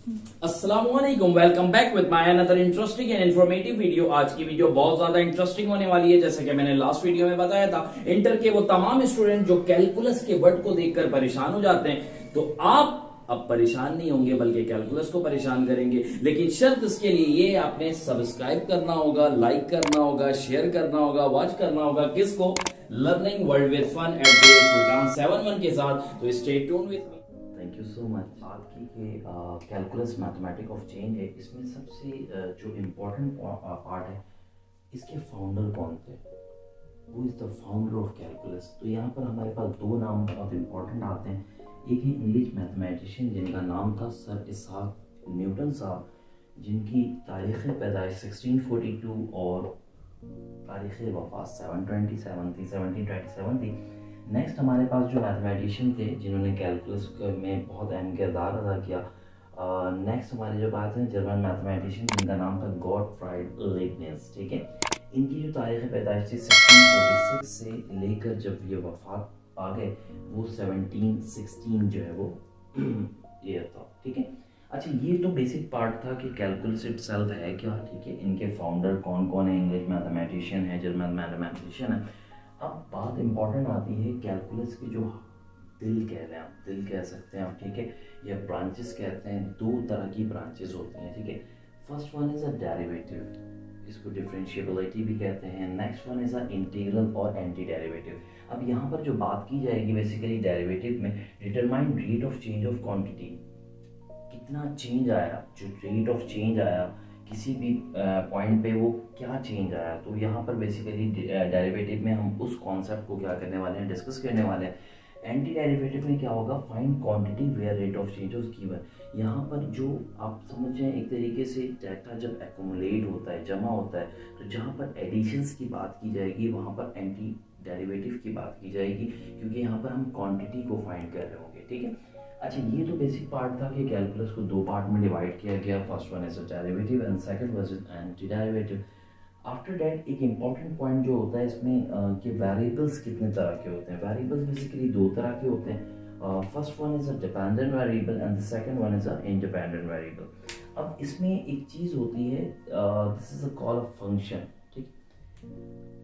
अस्सलामुअलैकुम, welcome back with my another interesting and informative video. आज की वीडियो बहुत ज्यादा इंटरेस्टिंग होने वाली है। जैसे कि मैंने लास्ट वीडियो में बताया था, इंटर के वो तमाम स्टूडेंट जो कैलकुलस के वर्ड को देखकर परेशान हो जाते हैं, तो आप अब परेशान नहीं होंगे बल्कि कैलकुलस को परेशान करेंगे। लेकिन शर्त इसके लिए ये, आपने सब्सक्राइब करना होगा, लाइक करना होगा, शेयर करना होगा, वॉच करना होगा किसको, learning world with fun at Furqan 71 के साथ। तो stay tuned with me. Thank you so much. बात की कि कैलकुलस मैथमेटिक ऑफ चेंज है, इसमें सबसे जो इम्पोर्टेंट पार्ट है, इसके फाउंडर कौन थे, वो is the founder of calculus. तो यहाँ पर हमारे पास दो नाम बहुत इम्पोर्टेंट आते हैं। एक है इंग्लिश मैथमेटिशियन जिनका नाम था सर इसहाक न्यूटन साहब, जिनकी तारीख़ पैदाइश 1642 और तारीख़ वफ़ात 727 थी, 1727 थी। नेक्स्ट हमारे पास जो मैथमेटिशियन थे जिन्होंने कैलकुलस में बहुत अहम किरदार अदा किया, नेक्स्ट हमारे जो बात है जर्मन मैथमेटिशियन जिनका नाम था गॉटफ्राइड लीबनिज़। ठीक है, इनकी जो तारीख़ पैदाइश थी 1646 से लेकर जब ये वफ़ात आ गए वो 1716 जो है वो ये था। ठीक है, अच्छा ये तो बेसिक पार्ट था कि कैलकुलस इटसेल्फ है क्या। ठीक है, इनके फाउंडर कौन कौन है, इंग्लिश मैथमेटिशियन है, जर्मन मैथमेटिशियन है। अब बात इम्पॉर्टेंट आती है कैलकुलस की, जो दिल कह रहे हैं आप, दिल कह सकते हैं आप, ठीक है, या ब्रांचेस कहते हैं। दो तरह की ब्रांचेस होती हैं। ठीक है, first one is a derivative, इसको डिफरेंशिएबिलिटी भी कहते हैं। Next one is a integral और एंटी डेरिवेटिव। अब यहाँ पर जो बात की जाएगी बेसिकली डेरिवेटिव में, determine rate of change of quantity, कितना चेंज आया, जो रेट ऑफ चेंज आया किसी भी पॉइंट पे वो क्या चेंज आया। तो यहाँ पर बेसिकली डेरिवेटिव में हम उस कॉन्सेप्ट को क्या करने वाले हैं, डिस्कस करने वाले हैं। एंटी डेरिवेटिव में क्या होगा, find quantity where rate of change of given. यहाँ पर जो आप समझ जाएं एक तरीके से डाटा जब एक्यूमुलेट होता है, जमा होता है, तो जहाँ पर एडिशंस की बात की जाएगी वहाँ पर एंटी डेरिवेटिव की बात की जाएगी, क्योंकि यहाँ पर हम क्वांटिटी को फाइंड कर रहे होंगे। ठीक है, अच्छा ये तो बेसिक पार्ट था कि कैलकुलस को दो पार्ट में डिवाइड किया गया। First one is a derivative and second was anti derivative. After that एक इम्पॉर्टेंट पॉइंट जो होता है इसमें कि वेरिएबल्स कितने तरह के होते हैं। वेरिएबल्स बेसिकली दो तरह के होते हैं। First one is a dependent variable and the second one is a independent variable. अब इसमें एक चीज़ होती है, this is a call of function. ठीक,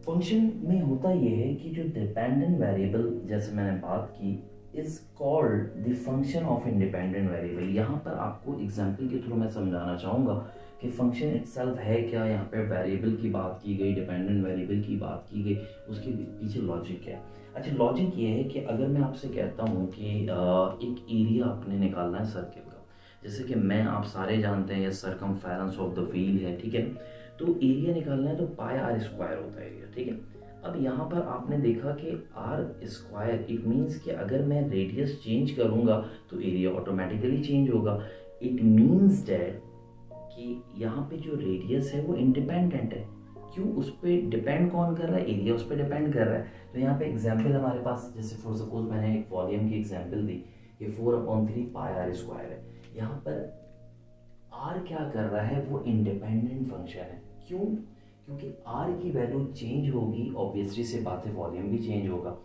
फंक्शन में होता ये है कि जो डिपेंडेंट वेरिएबल जैसे मैंने बात की is called the function of independent variable. यहाँ पर आपको एग्जाम्पल के थ्रू मैं समझाना चाहूँगा कि फंक्शन इटसेल्फ है क्या। यहाँ पे वेरिएबल की बात की गई, डिपेंडेंट वेरिएबल की बात की गई, उसके पीछे लॉजिक क्या है। अच्छा लॉजिक ये है कि अगर मैं आपसे कहता हूँ कि एक एरिया आपने निकालना है सर्किल का, जैसे कि मैं आप सारे जानते हैं ये सरकमफेरेंस ऑफ द व्हील है। ठीक है, तो एरिया निकालना है तो पाई आर स्क्वायर होता है एरिया। ठीक है, अब यहाँ पर आपने देखा कि आर स्क्वायर, इट मीन्स कि अगर मैं रेडियस चेंज करूँगा तो एरिया ऑटोमेटिकली चेंज होगा। इट मीन्स डैट कि यहाँ पे जो रेडियस है वो इंडिपेंडेंट है। क्यों, उस पर डिपेंड कौन कर रहा है, एरिया उस पर डिपेंड कर रहा है। तो यहाँ पे एग्जाम्पल हमारे पास, जैसे फॉर सपोज मैंने एक वॉल्यूम की एग्जाम्पल दी, ये 4/3 पाई आर स्क्वायर है। यहाँ पर आर क्या कर रहा है, वो इंडिपेंडेंट फंक्शन है। क्यों, क्योंकि आर की वैल्यू चेंज होगी, ऑब्वियसली से बात है वॉल्यूम भी चेंज होगा।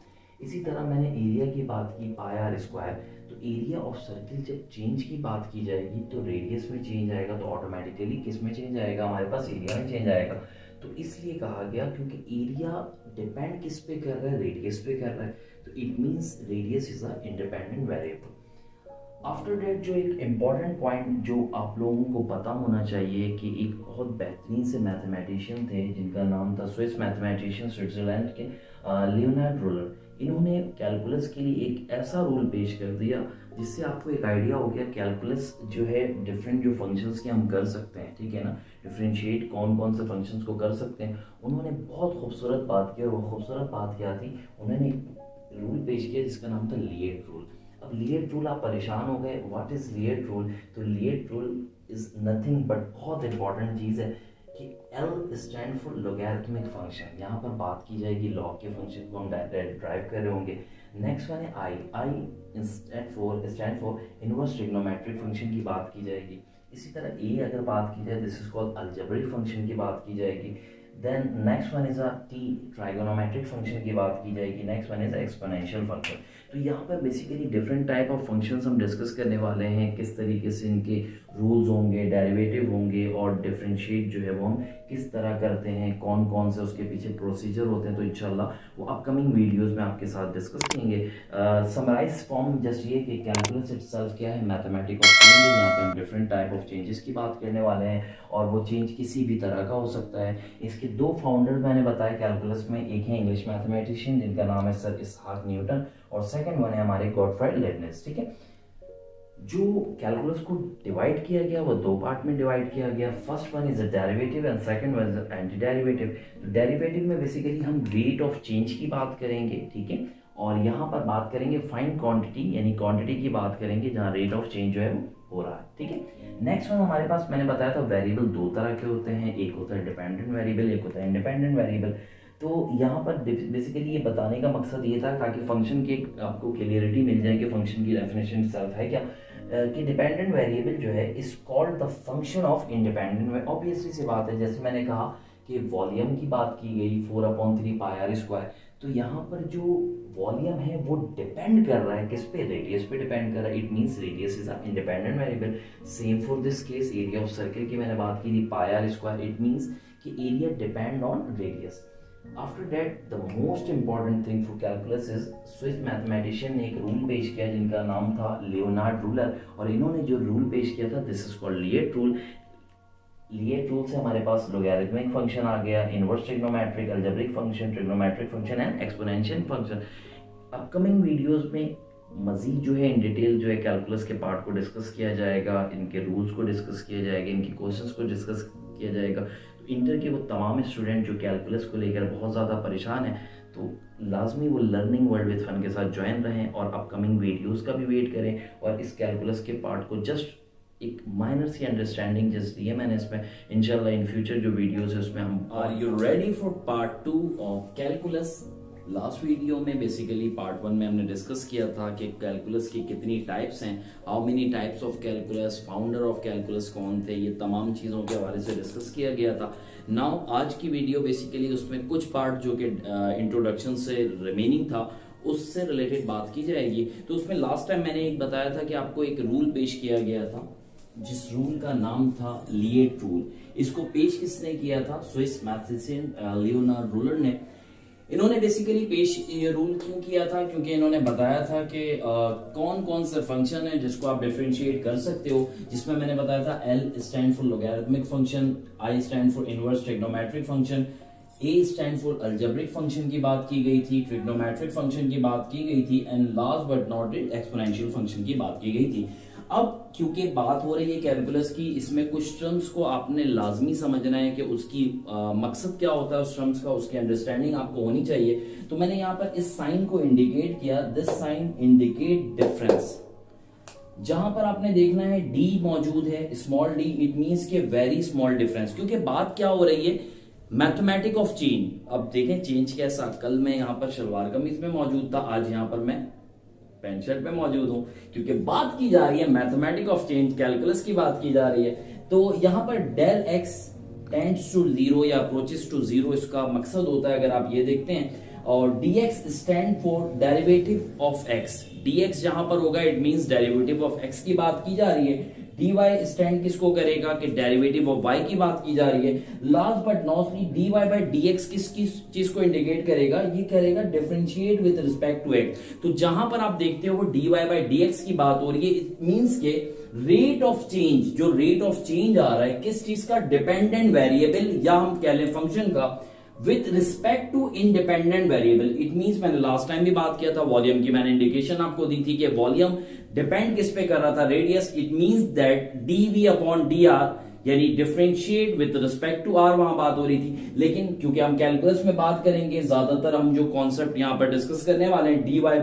इसी तरह मैंने एरिया की बात की पाई आर स्क्वायर, तो एरिया ऑफ सर्किल जब चेंज की बात की जाएगी तो रेडियस में चेंज आएगा, तो ऑटोमेटिकली किस में चेंज आएगा, हमारे पास एरिया में चेंज आएगा। तो इसलिए कहा गया क्योंकि एरिया डिपेंड किस पे कर रहा है, रेडियस पे कर रहा है, तो it means radius is a independent variable. After that जो एक इम्पॉर्टेंट पॉइंट जो आप लोगों को पता होना चाहिए कि एक बहुत बेहतरीन से मैथमेटिशियन थे जिनका नाम था, स्विस मैथमेटिशियन स्विट्ज़रलैंड के लियोनार्ड रूलर। इन्होंने कैलकुलस के लिए एक ऐसा रूल पेश कर दिया जिससे आपको एक आइडिया हो गया कैलकुलस जो है डिफरेंट जो फंक्शंस के हम कर सकते हैं। ठीक है ना, डिफ्रेंशिएट कौन कौन से फंक्शंस को कर सकते हैं। उन्होंने बहुत खूबसूरत बात की, और वो खूबसूरत बात क्या थी, उन्होंने एक रूल पेश किया जिसका नाम था लिएट रूल। अब लिएट रूल, आप परेशान हो गए व्हाट इज लिएट रूल। तो LIATE rule is nothing but, बहुत इंपॉर्टेंट चीज़ है कि L stand for logarithmic function. यहाँ पर बात की जाएगी लॉग के फंक्शन को हम ड्राइव कर रहे होंगे। नेक्स्ट वन है I stand for inverse trigonometric function की बात की जाएगी। इसी तरह ए अगर बात की जाए, this is called algebraic function की बात की जाएगी। Then next one is a T trigonometric function की बात की जाएगी। Next one is exponential function. तो यहाँ पर basically different type of functions हम डिस्कस करने वाले हैं, किस तरीके से इनके रूल्स होंगे, डेरिवेटिव होंगे और डिफरेंशिएट जो है वो हम किस तरह करते हैं, कौन कौन से उसके पीछे प्रोसीजर होते हैं। तो इंशाल्लाह वो अपकमिंग वीडियोस में आपके साथ डिस्कस करेंगे। समराइज फॉर्म जस्ट ये कि कैलकुलस इटसेल्फ क्या है, मैथमेटिक ऑफ चेंज है। यहाँ पे हम डिफरेंट टाइप ऑफ चेंजेस की बात करने वाले हैं और वो चेंज किसी भी तरह का हो सकता है। इसके दो फाउंडर मैंने बताया कैलकुलस में, एक है इंग्लिश मैथमेटिशियन जिनका नाम है सर इसहाक न्यूटन और सेकंड वन है हमारे गॉटफ्राइड लेibniz। ठीक है, जो कैलकुलस को डिवाइड किया गया वो दो पार्ट में डिवाइड किया गया। First one is a derivative and second one is anti derivative. तो डेरिवेटिव में बेसिकली हम रेट ऑफ चेंज की बात करेंगे, ठीक है, और यहाँ पर बात करेंगे फाइन क्वांटिटी यानी क्वांटिटी की बात करेंगे जहाँ रेट ऑफ चेंज जो है वो हो रहा है। ठीक है, नेक्स्ट वन हमारे पास मैंने बताया था वेरिएबल दो तरह के होते हैं, एक होता है डिपेंडेंट वेरिएबल, एक होता है इंडिपेंडेंट वेरिएबल। तो यहाँ पर बेसिकली ये बताने का मकसद ये था ताकि फंक्शन की आपको क्लियरिटी मिल जाए कि फंक्शन की डेफिनेशन सेल्फ है क्या, कि डिपेंडेंट वेरिएबल जो है is called the function of independent. Obviously सी बात है, जैसे मैंने कहा कि वॉल्यूम की बात की गई 4/3 पाई आर स्क्वायर, तो यहाँ पर जो वॉल्यूम है वो डिपेंड कर रहा है किस पे, रेडियस पे डिपेंड कर रहा है। It means radius is a independent variable. Same for this case area of circle की मैंने बात की थी पाई आर स्क्वायर, इट मींस कि area depend on radius. After that the most important thing for calculus is Swiss mathematician ने एक rule पेश किया जिनका नाम था लियोनार्ड रूलर, और इन्होंने जो रूल पेश किया था this is called LIATE rule. LIATE rule से हमारे पास लोगैरिथमिक फंक्शन आ गया, inverse trigonometric, algebraic function, trigonometric function and exponential function. Upcoming videos में मजीद जो है इन डिटेल जो है कैलकुलस के पार्ट को डिस्कस किया जाएगा, इनके रूल्स को डिस्कस किया जाएगा, इनकी क्वेश्चंस को डिस्कस किया जाएगा। तो इंटर के वो तमाम स्टूडेंट जो कैलकुलस को लेकर बहुत ज़्यादा परेशान हैं, तो लाजमी वो लर्निंग वर्ल्ड विद फन के साथ ज्वाइन रहें और अपकमिंग वीडियोस का भी वेट करें। और इस कैलकुलस के पार्ट को जस्ट एक माइनर सी अंडरस्टैंडिंग जस्ट दी है मैंने इसमें, इंशाल्लाह इन फ्यूचर जो वीडियोस है उसमें हम। Are you ready for part 2 of calculus? Last video में बेसिकली पार्ट 1 में हमने डिस्कस किया था कि कैलकुलस की कितनी टाइप्स हैं, how many types of calculus, founder of calculus कौन थे, ये तमाम चीज़ों के हवाले से डिस्कस किया गया था। नाउ आज की वीडियो बेसिकली उसमें कुछ पार्ट जो कि इंट्रोडक्शन से रिमेनिंग था उससे रिलेटेड बात की जाएगी। तो उसमें लास्ट टाइम मैंने एक बताया था कि आपको एक रूल पेश किया गया था जिस रूल का नाम था लिएट रूल। इसको पेश किसने किया था? स्विस मैथमेटिशियन लियोनार्ड रूलर ने। इन्होंने बेसिकली पेश ये रूल क्यों किया था? क्योंकि इन्होंने बताया था कि कौन कौन से फंक्शन है जिसको आप डिफरेंशिएट कर सकते हो, जिसमें मैंने बताया था L stand for logarithmic function, I stand for inverse trigonometric function, A stand for algebraic function की बात की गई थी, ट्रिग्नोमेट्रिक फंक्शन की बात की गई थी and last but not least exponential function की बात की गई थी। अब क्योंकि बात हो रही है कैलकुलस की, इसमें कुछ टर्म्स को आपने लाजमी समझना है कि उसकी मकसद क्या होता है उस टर्म्स का, उसकी अंडरस्टैंडिंग आपको होनी चाहिए। तो मैंने यहाँ पर इस साइन को इंडिकेट किया, दिस साइन इंडिकेट डिफरेंस। जहां पर आपने देखना है D मौजूद है, स्मॉल d, इट मींस के वेरी स्मॉल डिफरेंस। क्योंकि बात क्या हो रही है, मैथमेटिक ऑफ चेंज। अब देखें चेंज कैसा, कल मैं यहाँ पर शलवार कमीज में मौजूद था, आज यहाँ पर मैं पैंट शर्ट पे मौजूद हूं, क्योंकि बात की जा रही है मैथमेटिक ऑफ चेंज, कैलकुलस की बात की जा रही है। तो यहां पर डेल एक्स टेंड्स टू 0 या अप्रोचेस टू 0 इसका मकसद होता है, अगर आप ये देखते हैं। और dx stand for derivative of x, dx जहां पर होगा it means derivative of x की बात की जा रही है। dy स्टैंड किसको करेगा कि डेरिवेटिव ऑफ y की बात की जा रही है। Last but not least dy by dx किस चीज को इंडिकेट करेगा, ये करेगा differentiate with respect to x। तो जहां पर आप देखते हो dy बाय dx की बात हो रही है, इट मींस के रेट ऑफ चेंज, जो रेट ऑफ चेंज आ रहा है किस चीज का, डिपेंडेंट वेरिएबल या हम कह लें फंक्शन का, with respect to independent variable. It means मैंने लास्ट टाइम भी बात किया था वॉल्यूम की, मैंने इंडिकेशन आपको दी थी कि वॉल्यूम डिपेंड किस पे कर रहा था, radius. It means that dv upon dr यानी differentiate with respect to r वहां बात हो रही थी। लेकिन क्योंकि हम कैलकुलस में बात करेंगे, ज्यादातर हम जो कॉन्सेप्ट यहां पर डिस्कस करने वाले हैं dy बाय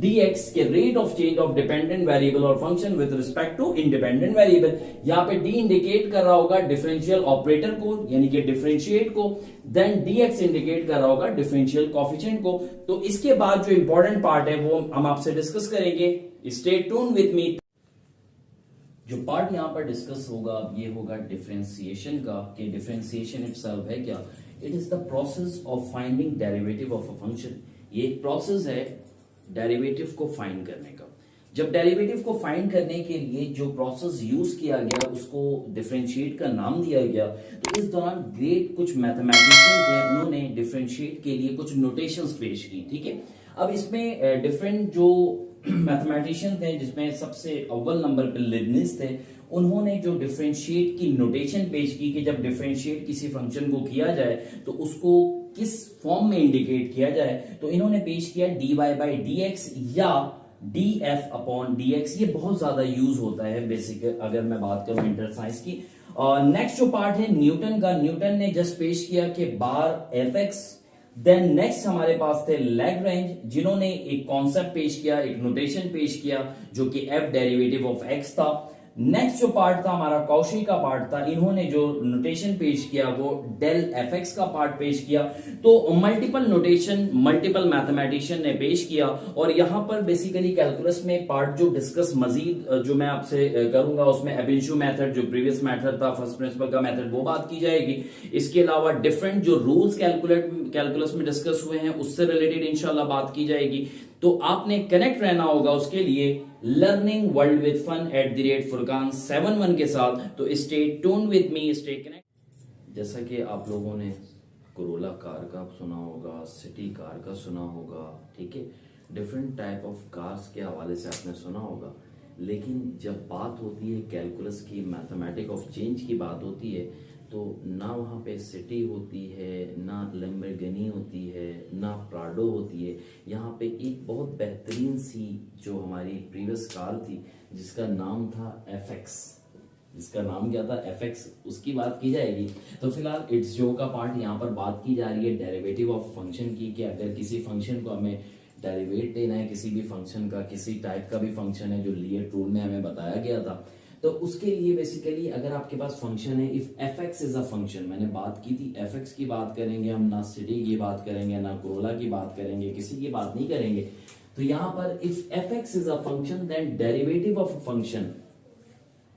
dx के rate of change of dependent variable और function with respect to independent variable. यहां पे d इंडिकेट कर रहा होगा डिफरेंशियल ऑपरेटर को यानी कि डिफरेंशिएट को, देन dx इंडिकेट कर रहा होगा डिफरेंशियल कोएफिशिएंट को। तो इसके बाद जो इंपॉर्टेंट पार्ट है वो हम आपसे डिस्कस करेंगे, स्टे ट्यून विद मी। जो पार्ट यहां पर डिस्कस होगा ये होगा डिफरेंशिएशन का, कि डिफरेंशिएशन इटसेल्फ है क्या। It is the process of finding derivative of a function. ये एक प्रोसेस है डेरिवेटिव को फाइंड करने का। जब डेरिवेटिव को फाइंड करने के लिए जो प्रोसेस यूज किया गया उसको डिफरेंशिएट का नाम दिया गया। तो इस दौरान ग्रेट कुछ मैथमेटिशियन थे, उन्होंने डिफरेंशिएट के लिए कुछ नोटेशंस पेश की। ठीक है, अब इसमें डिफरेंट जो मैथमेटिशियन थे, जिसमें सबसे अव्वल नंबर पे लिबनिज थे, उन्होंने जो डिफरेंशिएट की नोटेशन पेश की कि जब डिफरेंशिएट किसी फंक्शन को किया जाए तो उसको किस फॉर्म में इंडिकेट किया जाए। तो इन्होंने पेश किया dy बाई डी एक्स या df अपॉन dx। ये बहुत ज्यादा यूज होता है बेसिक, अगर मैं बात करूं इंटर साइंस की। और नेक्स्ट जो पार्ट है न्यूटन का, न्यूटन ने जस्ट पेश किया कि बार fx। देन नेक्स्ट हमारे पास थे लैग्रेंज, जिन्होंने एक कॉन्सेप्ट पेश किया, एक नोटेशन पेश किया जो कि f डेरिवेटिव ऑफ x था। नेक्स्ट जो पार्ट था हमारा कौशी का पार्ट था, इन्होंने जो नोटेशन पेश किया वो डेल fx का पार्ट पेश किया। तो मल्टीपल नोटेशन मल्टीपल मैथमेटिशियन ने पेश किया। और यहां पर बेसिकली कैलकुलस में पार्ट जो डिस्कस मजीद जो मैं आपसे करूंगा उसमें एबिंशु मेथड जो प्रीवियस मेथड था, फर्स्ट प्रिंसिपल का मेथड, वो बात की जाएगी। इसके अलावा डिफरेंट जो रूल्स कैलकुलस में डिस्कस हुए हैं उससे रिलेटेड इंशाल्लाह बात की जाएगी। तो आपने कनेक्ट रहना होगा उसके लिए learning world with fun @Furqan 71 के साथ। तो stay tune with me, stay connect. जैसा कि आप लोगों ने कोरोला कार का सुना होगा, सिटी कार का सुना होगा, ठीक है, डिफरेंट टाइप ऑफ कार्स के हवाले से आपने सुना होगा। लेकिन जब बात होती है कैलकुलस की, मैथमेटिक ऑफ चेंज की बात होती है, तो ना वहाँ पे सिटी होती है, ना लैम्बोर्गिनी होती है, ना प्राडो होती है। यहाँ पे एक बहुत बेहतरीन सी जो हमारी प्रीवियस कार थी जिसका नाम था FX, जिसका नाम क्या था FX, उसकी बात की जाएगी। तो फिलहाल इट्स जो का पार्ट यहाँ पर बात की जा रही है डेरिवेटिव ऑफ फंक्शन की, कि अगर किसी फंक्शन को हमें डेरिवेट लेना है, किसी भी फंक्शन का, किसी टाइप का भी फंक्शन है जो लिएट रूल में हमें बताया गया था, तो उसके लिए बेसिकली अगर आपके पास फंक्शन है, if fx is a function, मैंने बात की थी fx की बात करेंगे हम, ना सिटी की बात करेंगे, ना कोरोला की बात करेंगे, किसी की बात नहीं करेंगे। तो यहां पर if fx is a function then derivative of function,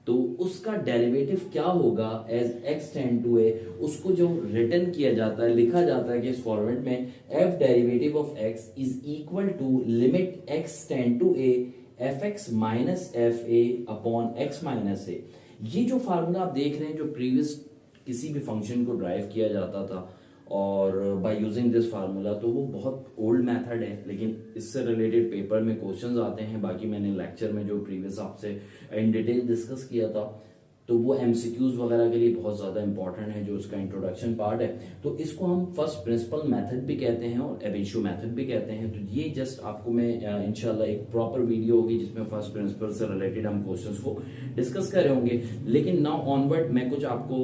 तो उसका डेरिवेटिव क्या होगा as x tend to a, उसको जो रिटर्न किया जाता है, लिखा जाता है कि इस फॉर्मेट में f derivative of x is equal to limit x tend to a fx minus F A upon X minus A. ये जो फार्मूला आप देख रहे हैं, जो प्रीवियस किसी भी फंक्शन को ड्राइव किया जाता था और बाय यूजिंग दिस फार्मूला, तो वो बहुत ओल्ड मेथड है, लेकिन इससे रिलेटेड पेपर में क्वेश्चंस आते हैं। बाकी मैंने लेक्चर में जो प्रीवियस आपसे इन डिटेल डिस्कस किया था, तो वो एमसीक्यूज वगैरह के लिए बहुत ज़्यादा इंपॉर्टेंट है, जो उसका इंट्रोडक्शन पार्ट है। तो इसको हम फर्स्ट प्रिंसिपल मेथड भी कहते हैं और एबिंशु मेथड भी कहते हैं। तो ये जस्ट आपको मैं इंशाल्लाह एक प्रॉपर वीडियो होगी जिसमें फर्स्ट प्रिंसिपल से रिलेटेड हम क्वेश्चंस को डिस्कस कर रहे होंगे। लेकिन नाउ ऑनवर्ड मैं कुछ आपको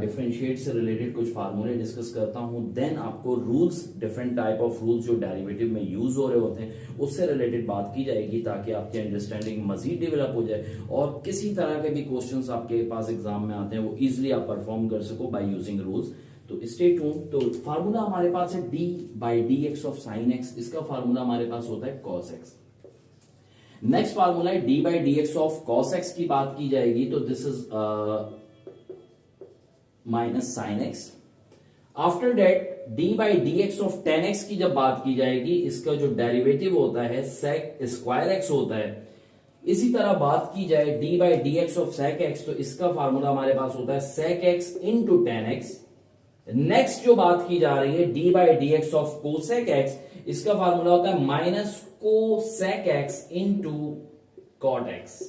डिफरेंशिएट से रिलेटेड कुछ फार्मूले डिस्कस करता हूँ, देन आपको rules, different type of rules जो डेरिवेटिव में यूज हो रहे होते हैं उससे रिलेटेड बात की जाएगी, ताकि आपकी अंडरस्टैंडिंग मजीद डेवलप हो जाए और किसी तरह के भी क्वेश्चंस आपके पास एग्जाम में आते हैं वो इजीली आप परफॉर्म कर सको बाय यूजिंग रूल्स। तो स्टे ट्यून। तो फार्मूला हमारे पास है d by D x of sine x, इसका फार्मूला हमारे पास होता है cos x। नेक्स्ट फार्मूला है d by D x of cos x की बात की जाएगी, तो this is minus sine x. After that d by D x of ten x की जब बात की जाएगी, इसका जो डेरिवेटिव होता है sec स्क्वायर x होता है। इसी तरह बात की जाए d by D x of sec x, तो इसका फार्मूला हमारे पास होता है sec x into ten x. Next जो बात की जा रही है d by D x of cosec x, इसका फार्मूला होता है minus cosec x into cot x।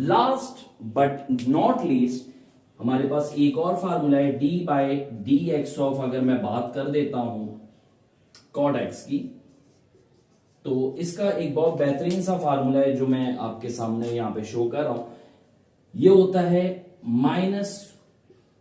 Last but not least हमारे पास एक और फार्मूला है d by D x of, अगर मैं बात कर देता हूं cot x की, तो इसका एक बहुत बेहतरीन सा फार्मूला है जो मैं आपके सामने यहां पे शो कर रहा हूं। ये होता है माइनस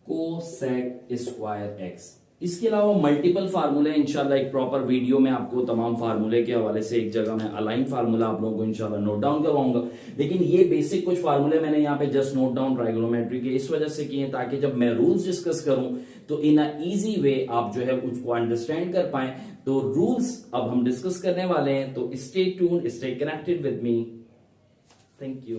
कोसेक स्क्वायर एक्स। इसके अलावा मल्टीपल फार्मूले, इंशाल्लाह एक प्रॉपर वीडियो में आपको तमाम फार्मूले के हवाले से एक जगह में अलाइन फार्मूला आप लोगों को इंशाल्लाह नोट डाउन करवाऊंगा। लेकिन ये बेसिक कुछ फार्मूले मैंने यहाँ पे जस्ट नोट डाउन ट्राइगोनोमेट्री के इस वजह से किए ताकि जब मैं रूल्स डिस्कस करूं तो इन अ इजी वे आप जो है उसको अंडरस्टैंड कर पाए। तो रूल्स अब हम डिस्कस करने वाले हैं, तो stay tuned, stay connected with me. Thank you.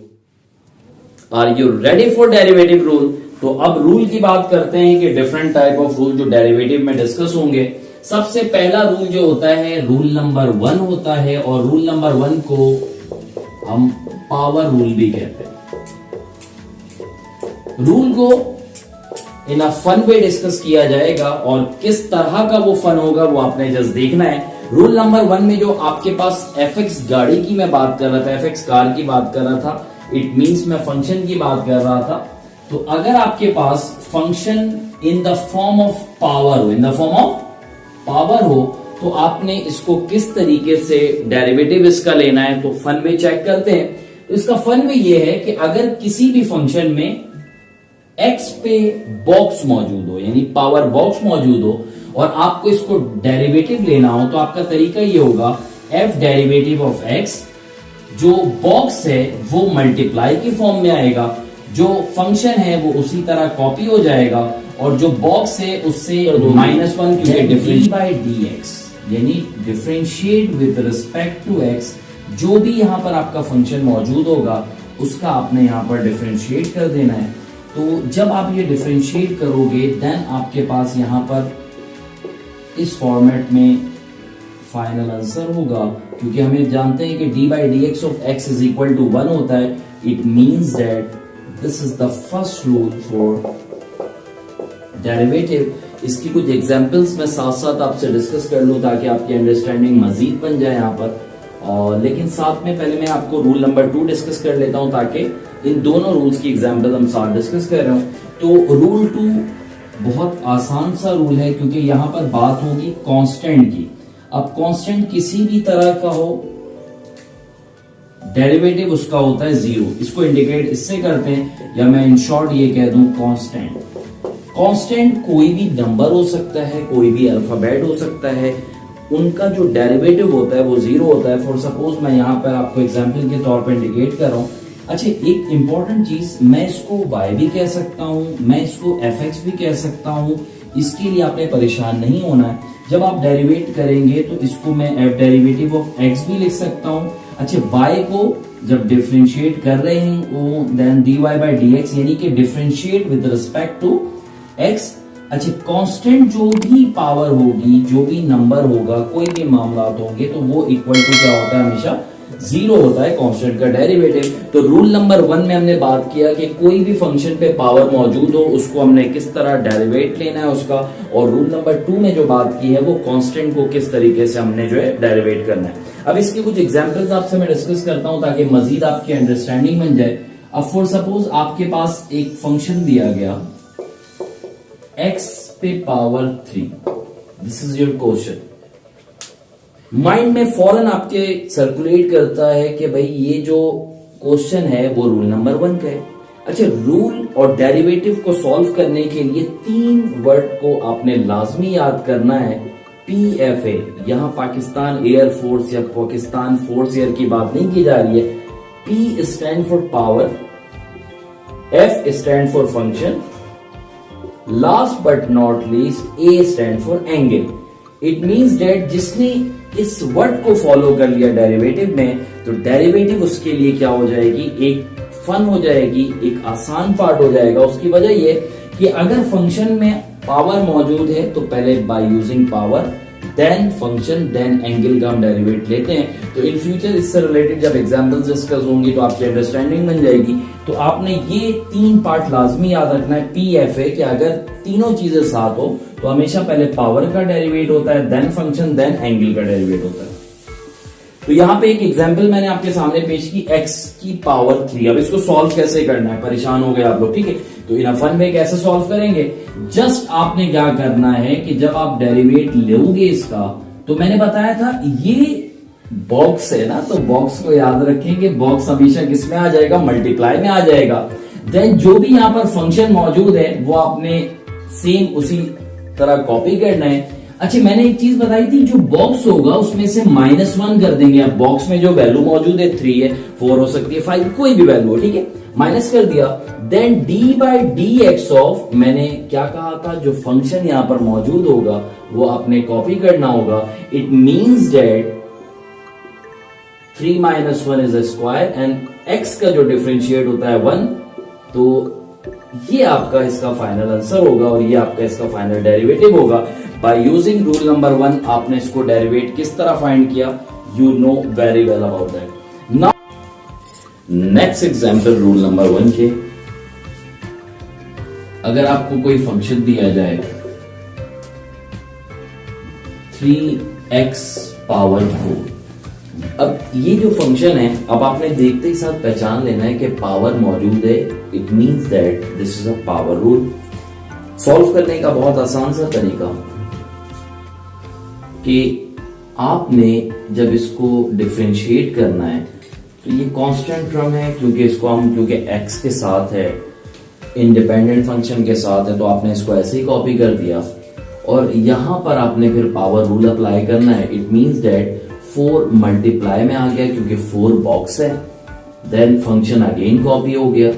Are you ready for derivative rule? तो अब रूल की बात करते हैं कि डिफरेंट टाइप ऑफ रूल जो डेरिवेटिव में डिस्कस होंगे। सबसे पहला रूल जो होता है रूल नंबर 1 होता है, और रूल नंबर 1 को हम पावर रूल भी कहते हैं। रूल को इन अ फन वे डिस्कस किया जाएगा, और किस तरह का वो फन होगा वो आपने जस्ट देखना है। रूल नंबर 1 में जो आपके पास fx गाड़ी की मैं बात कर रहा था, fx कार की बात कर रहा था, इट मींस मैं फंक्शन की बात कर रहा था। तो अगर आपके पास function in the form of power हो, in the form of power हो, तो आपने इसको किस तरीके से डेरिवेटिव इसका लेना है, तो फन वे चेक करते हैं। तो इसका फन वे ये है कि अगर किसी भी फंक्शन में x पे बॉक्स मौजूद हो, यानी पावर बॉक्स मौजूद हो, और आपको इसको डेरिवेटिव लेना हो, तो आपका तरीका ये होगा f डेरिवेटिव ऑफ x, जो बॉक्स है वो मल्टीप्लाई की फॉर्म में आएगा, जो फंक्शन है वो उसी तरह कॉपी हो जाएगा, और जो बॉक्स है उससे -1 क्योंकि डिफरेंशिएट बाय dx, यानी differentiate with respect to x, जो भी यहां पर आपका फंक्शन मौजूद होगा उसका आपने यहां पर डिफरेंशिएट कर देना है। तो जब आप ये डिफरेंशिएट करोगे देन आपके पास यहां पर इस फॉर्मेट में फाइनल आंसर होगा, क्योंकि हमें जानते हैं कि d/dx of x is equal to 1 होता है। It means that this is the first rule for derivative. इसकी कुछ एग्जांपल्स मैं साथ साथ आपसे डिस्कस कर लूं ताकि आपकी अंडरस्टैंडिंग मजीद बन जाए यहाँ पर, और लेकिन साथ में पहले मैं आपको रूल नंबर 2 डिस्कस कर लेता हूं ताकि इन दोनों रूल्स की एग्जांपल हम साथ डिस्कस कर रहे हूं। तो रूल 2 बहुत आसान सा रूल है, क्योंकि यहां पर बात होगी कांस्टेंट की। अब कांस्टेंट किसी भी तरह का हो, डेरिवेटिव उसका होता है 0। इसको इंडिकेट इससे करते हैं, या मैं इन शॉर्ट ये कह दूं कांस्टेंट। कांस्टेंट कोई भी नंबर हो सकता है, कोई भी अल्फाबेट हो सकता है, उनका जो डेरिवेटिव होता है वो 0 होता है। फॉर सपोज मैं यहाँ पर आपको एग्जांपल के तौर पर इंडिकेट कर रहा हूँ। अच्छा, एक इंपॉर्टेंट चीज, मैं इसको y भी कह सकता हूँ, मैं इसको fx भी कह सकता हूँ। इसके लिए आपने परेशान नहीं होना है। जब आप डेरिवेट करेंगे तो इसको मैं f डेरिवेटिव ऑफ x भी लिख सकता हूँ। अच्छा, y को जब डिफरेंशिएट कर रहे हैं वो देन dy/dx, यानी कि differentiate with respect to x। अच्छा, कांस्टेंट जो भी पावर होगी, जो भी नंबर होगा, कोई भी मामलात होंगे, तो वो इक्वल टू क्या होता है, हमेशा 0 होता है कांस्टेंट का डेरिवेटिव। तो रूल नंबर 1 में हमने बात किया कि कोई भी फंक्शन पे पावर मौजूद हो उसको हमने किस तरह डेरिवेट लेना है उसका, और रूल नंबर 2 में जो बात की है वो कांस्टेंट को किस तरीके से हमने जो है डेरिवेट करना है। अब इसके कुछ एग्जांपल्स आपसे मैं डिस्कस करता हूं ताकि मजीद आपकी अंडरस्टैंडिंग बन जाए। अब फॉर सपोज आपके पास एक फंक्शन दिया गया x पे power 3, this is your question. Mind में फौरन आपके सर्कुलेट करता है कि भाई ये जो क्वेश्चन है वो रूल नंबर 1 का है। अच्छा, रूल और डेरिवेटिव को सॉल्व करने के लिए 3 वर्ड को आपने लाजमी याद करना है। PFA, यहां पाकिस्तान एयर फोर्स या पाकिस्तान फोर्स एयर की बात नहीं की जा रही है। P stand for power, F stand for function, last but not least A stand for angle. It means that जिसने इस वर्ड को फॉलो कर लिया डेरिवेटिव में, तो डेरिवेटिव उसके लिए क्या हो जाएगी, एक फन हो जाएगी, एक आसान पार्ट हो जाएगा। उसकी वजह ये कि अगर फंक्शन में पावर मौजूद है तो पहले by using power then function then angle का हम डेरिवेट लेते हैं। तो इन फ्यूचर इससे रिलेटेड जब एग्जांपल्स डिस्कस होंगी तो आपकी अंडरस्टैंडिंग बन जाएगी। तो आपने ये 3 पार्ट लाजमी याद रखना है PFA, कि अगर तीनों चीजें साथ हो तो हमेशा पहले पावर का डेरिवेट होता है, देन फंक्शन, देन एंगल का डेरिवेट होता है। तो यहाँ पे एक एग्जांपल मैंने आपके सामने पेश की, x की पावर 3। अब इसको सॉल्व कैसे करना है, परेशान हो गए आप लोग, ठीक है। तो इन अ फन वे कैसे सॉल्व करेंगे, जस्ट आपने क्या करना है कि जब आप डेरिवेट लोगे इसका, तो मैंने बताया था ये बॉक्स है ना, तो बॉक्स को याद रखेंगे, बॉक्स हमेशा किस में आ जाएगा, मल्टीप्लाई में आ जाएगा। देन जो भी यहाँ पर फंक्शन मौजूद है वो आपने सेम उसी तरह कॉपी करना है। अच्छा, मैंने एक चीज बताई थी, जो बॉक्स होगा उसमें से -1 कर देंगे। अब बॉक्स में जो वैल्यू मौजूद है 3 है, 4 हो सकती है, 5, कोई भी वैल्यू हो, ठीक है, माइनस कर दिया। देन d/dx ऑफ, मैंने क्या कहा था, जो फंक्शन यहां पर मौजूद होगा वो आपने कॉपी करना होगा। It means that 3 - 1 is a square, and x का जो डिफरेंशिएट होता है 1, तो ये आपका इसका फाइनल आंसर होगा और ये आपका इसका फाइनल डेरिवेटिव होगा। बाय यूजिंग रूल नंबर 1 आपने इसको डेरिवेट किस तरह फाइंड किया, you know very well about that. Now next example rule number 1 के, अगर आपको कोई फंक्शन दिया जाए 3x पावर 4, अब ये जो फंक्शन है, अब आपने देखते ही साथ पहचान लेना है कि पावर मौजूद है, it means that this is a power rule. Solve करने का बहुत आसान सा तरीका कि आपने जब इसको डिफरेंशिएट करना है तो ये कांस्टेंट टर्म है, क्योंकि इसको हम क्योंकि x के साथ है, इंडिपेंडेंट फंक्शन के साथ है, तो आपने इसको ऐसे ही कॉपी कर दिया और यहां पर आपने फिर पावर रूल अप्लाई करना है। इट मींस दैट 4 मल्टीप्लाई में आ गया क्योंकि 4 बॉक्स है, देन फंक्शन अगेन कॉपी हो गया,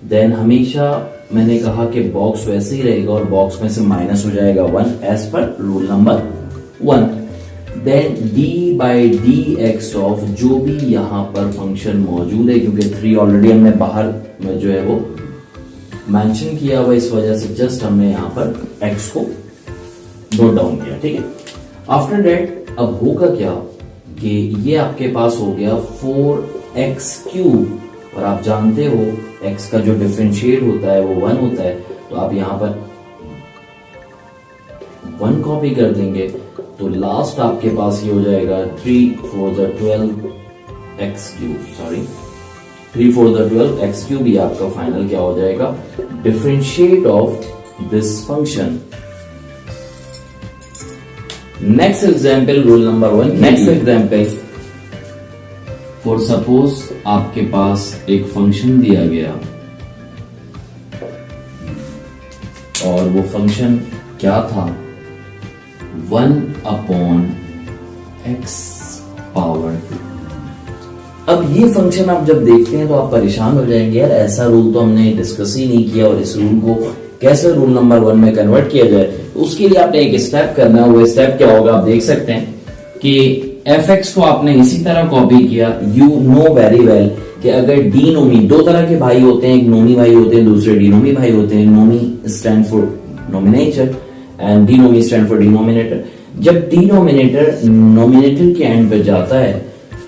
देन हमेशा मैंने कहा कि बॉक्स वैसे ही रहेगा और बॉक्स में से माइनस हो जाएगा 1 as per rule number 1, then d by D x of जो भी यहां पर फंक्शन मौजूद है, क्योंकि 3 ऑलरेडी हमने बाहर में जो है वो मेंशन किया हुआ, इस वजह से जस्ट हमने यहां पर x को नोट डाउन किया, ठीक है। आफ्टर दैट अब होगा क्या कि ये आपके पास हो गया 4x³ और आप जानते हो x का जो डिफरेंशिएट होता है वो 1 होता है, तो आप यहां पर 1 कॉपी कर देंगे तो लास्ट आपके पास ये हो जाएगा 3 4 12 x³ ही आपका फाइनल क्या हो जाएगा, differentiate of this function. Next example rule number 1। Next example, for suppose आपके पास एक फंक्शन दिया गया और वो फंक्शन क्या था, 1/x पावर 2। अब ये फंक्शन आप जब देखते हैं तो आप परेशान हो जाएंगे, यार ऐसा रूल तो हमने डिस्कस ही नहीं किया और इस रूल को कैसे रूल नंबर 1 में कन्वर्ट किया जाए। उसके लिए आपने एक स्टेप करना है, वो स्टेप क्या होगा आप देख सकते हैं कि fx को आपने इसी तरह कॉपी किया। यू नो वेरी वेल कि अगर डीनोमी, दो तरह के भाई होते हैं, एक नोमी भाई होते हैं, दूसरे डीनोमी भाई होते हैं। Nomi stand for nominator and denomi stand for denominator. जब डिनोमिनेटर नोमिनेटर के एंड पे जाता है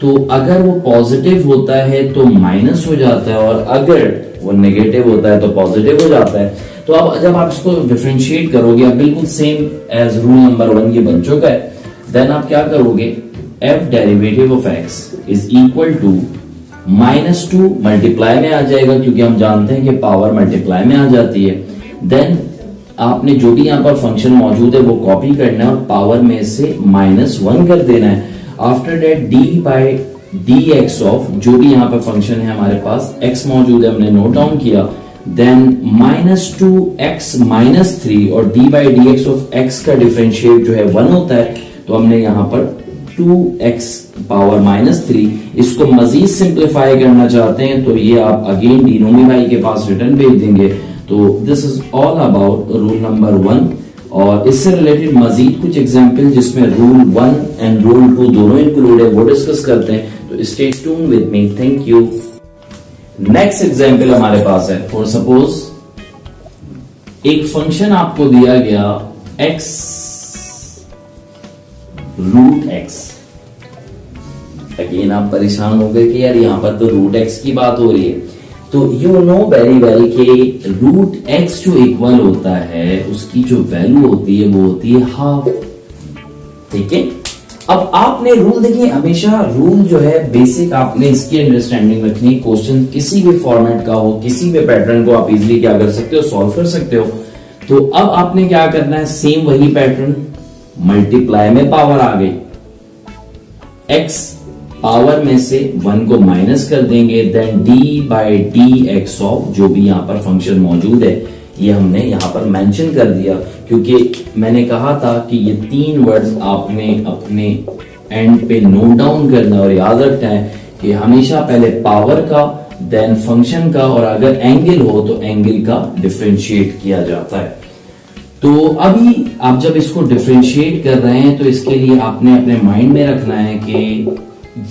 तो अगर वो पॉजिटिव होता है तो माइनस हो जाता है और अगर वो नेगेटिव होता है तो पॉजिटिव हो जाता है। तो अब जब आप इसको डिफरेंशिएट करोगे, अब बिल्कुल सेम एज रूल नंबर 1 ये बन चुका है, देन आप क्या करोगे, f derivative of x is equal to -2 multiply में आ जाएगा क्योंकि हम जानते हैं कि पावर मल्टीप्लाई में आ जाती है। देन आपने जो भी यहाँ पर फंक्शन मौजूद है वो कॉपी करना है और पावर में से -1 कर देना है। After that d by D x of जो भी यहाँ पर फंक्शन है हमारे पास x मौजूद है, हमने नोट डाउन किया, देन -2x -3 और d by D x of x का डिफरेंशिएट जो है 1 होता है, तो हमने यहाँ पर 2x पावर -3। इसको मजीद सिंप्लीफाई करना चाहते हैं तो ये आप अगेन डिनोमी भाई के पास रिटर्न भेज देंगे। तो this is all about rule number 1 और इससे रिलेटेड मजीद कुछ एग्जाम्पल जिसमें रूल 1 एंड रूल 2 दोनों इंक्लूड है वो डिस्कस करते हैं, तो stay tune with me. Thank you. Next example हमारे पास है, फॉर सपोज एक फंक्शन आपको दिया गया x √x। अगेन आप परेशान हो गए कि यार यहां पर तो √x की बात हो रही है, तो यू नो वेरी वेल कि √x जो इक्वल होता है उसकी जो वैल्यू होती है वो होती है हाफ, ठीक है। अब आपने रूल देखिए, हमेशा रूल जो है बेसिक आपने इसकी अंडरस्टैंडिंग रखनी। क्वेश्चन किसी भी फॉर्मेट का हो, किसी भी पैटर्न को आप इजीली क्या कर सकते हो, सॉल्व कर सकते हो। तो अब आपने क्या करना है, सेम वही पैटर्न, मल्टीप्लाई में पावर आ गई, x पावर में से 1 को माइनस कर देंगे, then d by D x of जो भी यहां पर फंक्शन मौजूद है ये हमने यहां पर मेंशन कर दिया, क्योंकि मैंने कहा था कि ये 3 वर्ड्स आपने अपने एंड पे नोट डाउन करना और याद रखना है कि हमेशा पहले पावर का, देन फंक्शन का, और अगर एंगल हो तो एंगल का डिफरेंशिएट किया जाता है। तो अभी आप जब इसको डिफरेंशिएट कर रहे हैं तो इसके लिए आपने अपने माइंड में रखना है कि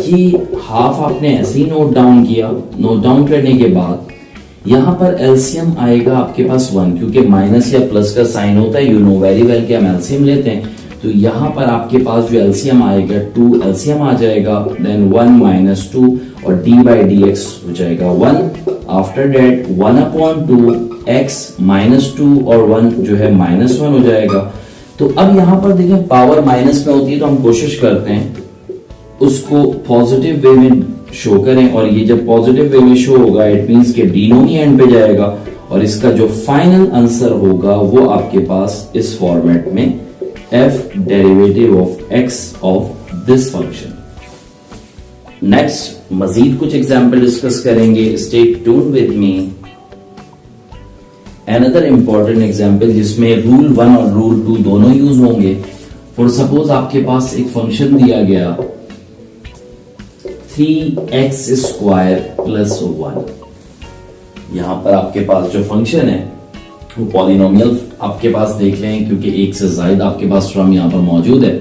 ये हाफ आपने ऐसे ही नोट डाउन किया। नोट डाउन करने के बाद यहाँ पर एलसीएम आएगा आपके पास 1, क्योंकि माइनस या प्लस का साइन होता है, यू नो वेरी वेल कि हम एलसीएम लेते हैं। तो यहाँ पर आपके पास जो एलसीएम आएगा 2 एलसीएम आ जाएगा, देन 1 माइनस 2 और डी बाई डी एक्स हो जाएगा 1। आफ्टर डेट 1/2 एक्स माइनस 2 और 1 जो है -1 हो जाएगा। तो अब यहाँ पर देखें पावर माइनस में होती है, तो हम कोशिश करते हैं उसको पॉजिटिव वे में शो करें, और ये जब पॉजिटिव वे में शो होगा इट मींस के डिनोमिनेंट पे जाएगा, और इसका जो फाइनल आंसर होगा वो आपके पास इस फॉर्मेट में f derivative of x of this function. Next मजीद कुछ एग्जाम्पल डिस्कस करेंगे, stay tuned with me. Another important example जिसमें रूल 1 और रूल 2 दोनों यूज होंगे। फॉर सपोज आपके पास एक फंक्शन दिया गया 3x स्क्वायर प्लस 1। यहां पर आपके पास जो फंक्शन है वो पॉलिनोमियल आपके पास देख लें, क्योंकि एक से ज्यादा आपके पास टर्म यहां पर मौजूद है।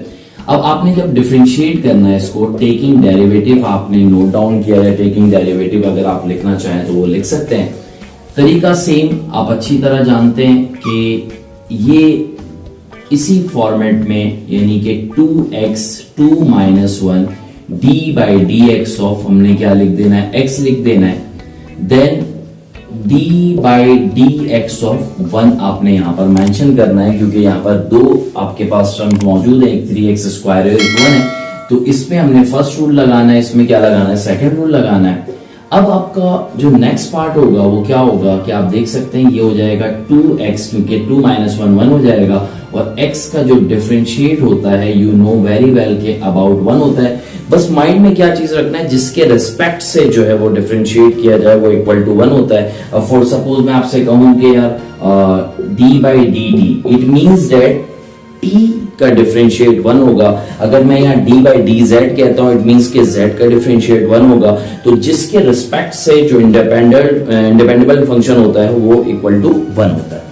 अब आपने जब डिफरेंशिएट करना है इसको, टेकिंग डेरिवेटिव आपने नोट डाउन किया है। टेकिंग डेरिवेटिव अगर आप लिखना चाहें तो वो लिख सकते हैं। तरीका सेम, आप अच्छी तरह जानते हैं कि ये इसी फॉर्मेट में, यानी कि 2x 2 minus 1 D by D x of, हमने क्या लिख देना है, x लिख देना है, then d by D x of 1 आपने यहां पर मेंशन करना है, क्योंकि यहां पर दो आपके पास टर्म मौजूद है, एक 3x स्क्वायर है, एक 1 है। तो इसमें हमने फर्स्ट रूल लगाना है, इसमें क्या लगाना है, सेकंड रूल लगाना है। अब आपका जो नेक्स्ट पार्ट होगा वो क्या होगा कि आप देख सकते हैं ये हो जाएगा 2x, क्योंकि 2 माइनस 1 1 हो जाएगा, और x का जो डिफरेंशिएट होता है यू नो वेरी वेल के अबाउट 1 होता है। बस माइंड में क्या चीज रखना है, जिसके रिस्पेक्ट से जो है वो डिफरेंशिएट किया जाए वो इक्वल टू 1 होता है। अब फॉर सपोज मैं आपसे कहूं कि यार d by D T, it means that t का डिफरेंशिएट 1 होगा। अगर मैं यहाँ d बाई डी जेड कहता हूं, इट मींस के z का डिफरेंशिएट 1 होगा। तो जिसके रिस्पेक्ट से जो इंडिपेंडेबल फंक्शन होता है वो इक्वल टू 1 होता है।